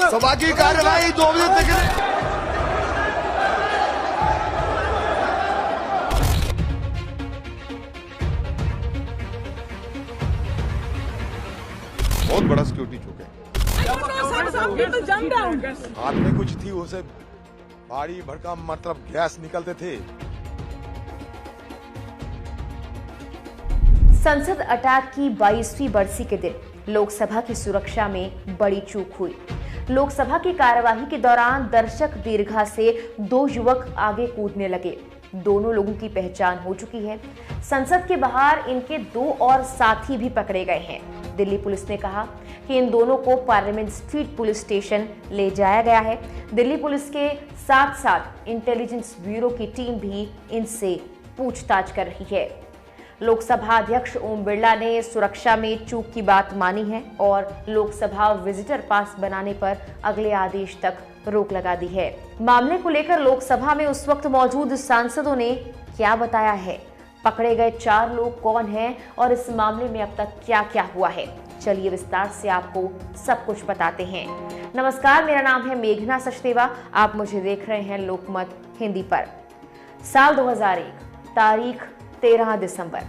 सभा की कार्यवाही 2 बजे तक बहुत बड़ा सिक्योरिटी चौक है। हाथ में कुछ थी, उसे भारी भरकम मतलब गैस निकलते थे। संसद अटैक की 22वीं बरसी के दिन लोकसभा की सुरक्षा में बड़ी चूक हुई। लोकसभा की कार्यवाही के दौरान दर्शक दीर्घा से 2 युवक आगे कूदने लगे। दोनों लोगों की पहचान हो चुकी है। संसद के बाहर इनके 2 और साथी भी पकड़े गए हैं। दिल्ली पुलिस ने कहा कि इन दोनों को पार्लियामेंट स्ट्रीट पुलिस स्टेशन ले जाया गया है। दिल्ली पुलिस के साथ साथ इंटेलिजेंस ब्यूरो की टीम भी इनसे पूछताछ कर रही है। लोकसभा अध्यक्ष ओम बिरला ने सुरक्षा में चूक की बात मानी है और लोकसभा विजिटर पास बनाने पर अगले आदेश तक रोक लगा दी है। मामले को लेकर लोकसभा में उस वक्त मौजूद सांसदों ने क्या बताया है, पकड़े गए 4 लोग कौन हैं और इस मामले में अब तक क्या क्या हुआ है, चलिए विस्तार से आपको सब कुछ बताते हैं। नमस्कार, मेरा नाम है मेघना सचदेवा। आप मुझे देख रहे हैं लोकमत हिंदी पर। साल 2001, तारीख 13 दिसंबर,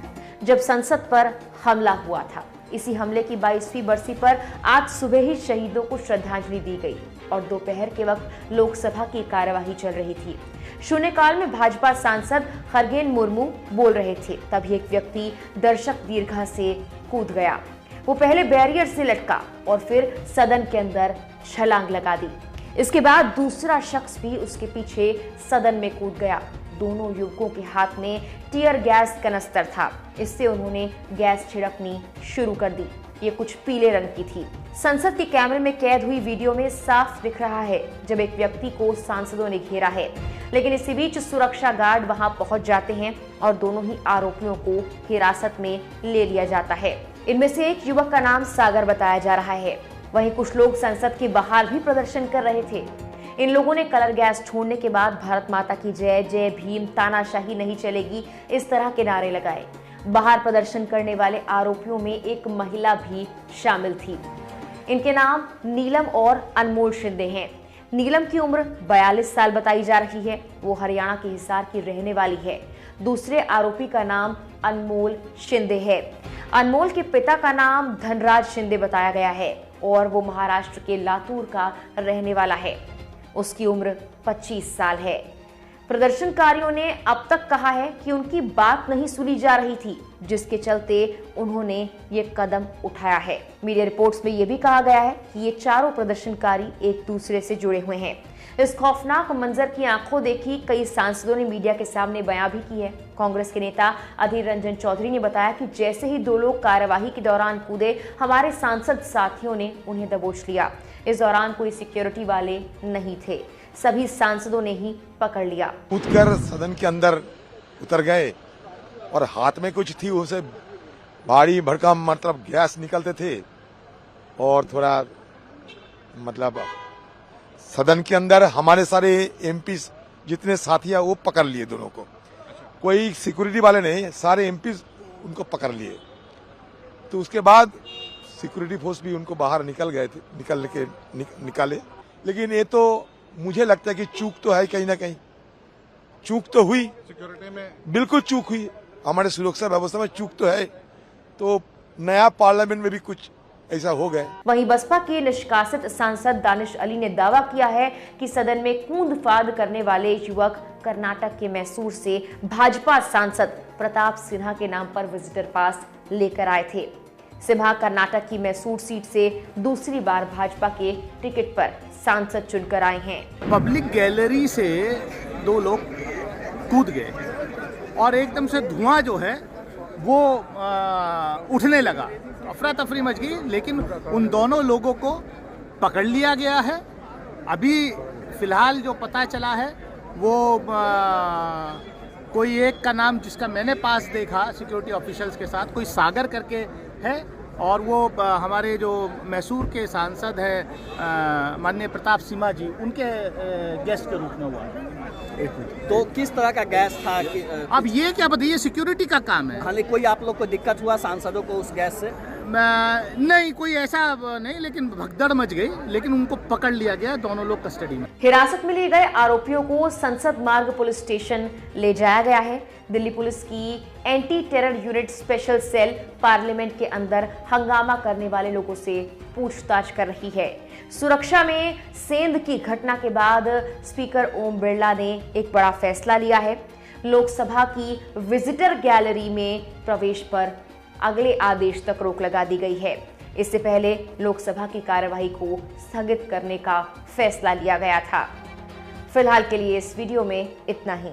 जब संसद पर हमला हुआ था। इसी हमले की 22वीं बरसी पर आज सुबह ही शहीदों को श्रद्धांजलि दी गई और दोपहर के वक्त लोकसभा की कार्यवाही चल रही थी। शून्यकाल में भाजपा सांसद खरगेन मुर्मू बोल रहे थे, तभी एक व्यक्ति दर्शक दीर्घा से कूद गया। वो पहले बैरियर से लटका और फिर सदन के अंदर छलांग लगा दी। इसके बाद दूसरा शख्स भी उसके पीछे सदन में कूद गया। दोनों युवकों के हाथ में टीयर गैस कनस्तर था। इससे उन्होंने गैस छिड़कनी शुरू कर दी। ये कुछ पीले रंग की थी। संसद के कैमरे में कैद हुई वीडियो में साफ दिख रहा है जब एक व्यक्ति को सांसदों ने घेरा है, लेकिन इसी बीच सुरक्षा गार्ड वहां पहुंच जाते हैं और दोनों ही आरोपियों को हिरासत में ले लिया जाता है। इनमें से एक युवक का नाम सागर बताया जा रहा है। वहीं कुछ लोग संसद के बाहर भी प्रदर्शन कर रहे थे। इन लोगों ने कलर गैस छोड़ने के बाद भारत माता की जय, जय भीम, तानाशाही नहीं चलेगी, इस तरह के नारे लगाए। बाहर प्रदर्शन करने वाले आरोपियों में एक महिला भी शामिल थी। इनके नाम नीलम और अनमोल शिंदे हैं। नीलम की उम्र 42 साल बताई जा रही है। वो हरियाणा के हिसार की रहने वाली है। दूसरे आरोपी का नाम अनमोल शिंदे है। अनमोल के पिता का नाम धनराज शिंदे बताया गया है और वो महाराष्ट्र के लातूर का रहने वाला है। उसकी उम्र 25 साल है। प्रदर्शनकारियों ने अब तक कहा है कि उनकी बात नहीं सुनी जा रही थी, जिसके चलते उन्होंने ये कदम उठाया है। मीडिया रिपोर्ट्स में यह भी कहा गया है कि ये चारों प्रदर्शनकारी एक दूसरे से जुड़े हुए हैं। इस खौफनाक मंजर की आंखों देखी कई सांसदों ने मीडिया के सामने बयान भी की है। कांग्रेस के नेता अधीर रंजन चौधरी ने बताया कि जैसे ही 2 लोग कार्यवाही के दौरान कूदे, हमारे सांसद साथियों ने उन्हें दबोच लिया। इस दौरान कोई सिक्योरिटी वाले नहीं थे, सभी सांसदों ने ही पकड़ लिया। कूदकर सदन के अंदर उतर गए और हाथ में कुछ थी, उसे भारी भरकम मतलब गैस निकलते थे और थोड़ा मतलब सदन के अंदर हमारे सारे एमपी जितने साथी हैं वो पकड़ लिए दोनों को। कोई सिक्योरिटी वाले नहीं, सारे एमपी उनको पकड़ लिए। तो उसके बाद सिक्योरिटी फोर्स भी उनको बाहर निकाले। लेकिन ये तो मुझे लगता है कि चूक तो है, कहीं ना कहीं चूक तो हुई सिक्योरिटी में, बिल्कुल चूक हुई। हमारे सुरक्षा व्यवस्था में चूक तो है। तो नया पार्लियामेंट में भी कुछ ऐसा हो गया। वहीं बसपा के निष्कासित सांसद दानिश अली ने दावा किया है कि सदन में कूद फाद करने वाले युवक कर्नाटक के मैसूर से भाजपा सांसद प्रताप सिन्हा के नाम पर विजिटर पास लेकर आए थे। सिन्हा कर्नाटक की मैसूर सीट से दूसरी बार भाजपा के टिकट पर सांसद चुनकर आए हैं। पब्लिक गैलरी से 2 लोग कूद गए और एकदम से धुआं जो है वो उठने लगा, अफरा तफरी मच गई। लेकिन उन दोनों लोगों को पकड़ लिया गया है। अभी फिलहाल जो पता चला है वो कोई एक का नाम, जिसका मैंने पास देखा सिक्योरिटी ऑफिशियल्स के साथ, कोई सागर करके है और वो हमारे जो मैसूर के सांसद हैं माननीय प्रताप सिन्हा जी, उनके गेस्ट के रूप में हुआ। तो किस तरह का गैस था अब ये क्या बताइए, सिक्योरिटी का काम है। खाली कोई आप लोग को दिक्कत हुआ सांसदों को उस गैस से? नहीं, कोई ऐसा नहीं, लेकिन भगदड़ मच गई, लेकिन उनको पकड़ लिया गया, दोनों लोग कस्टडी में। हिरासत में लिए गए आरोपियों को संसद मार्ग पुलिस स्टेशन ले जाया गया है। दिल्ली पुलिस की anti terror unit special cell parliament के अंदर हंगामा करने वाले लोगों से पूछताछ कर रही है। सुरक्षा में सेंध की घटना के बाद स्पीकर ओम बिरला ने एक बड़ा फैसला लिया है। लोकसभा की विजिटर गैलरी में प्रवेश पर अगले आदेश तक रोक लगा दी गई है। इससे पहले लोकसभा की कार्यवाही को स्थगित करने का फैसला लिया गया था। फिलहाल के लिए इस वीडियो में इतना ही।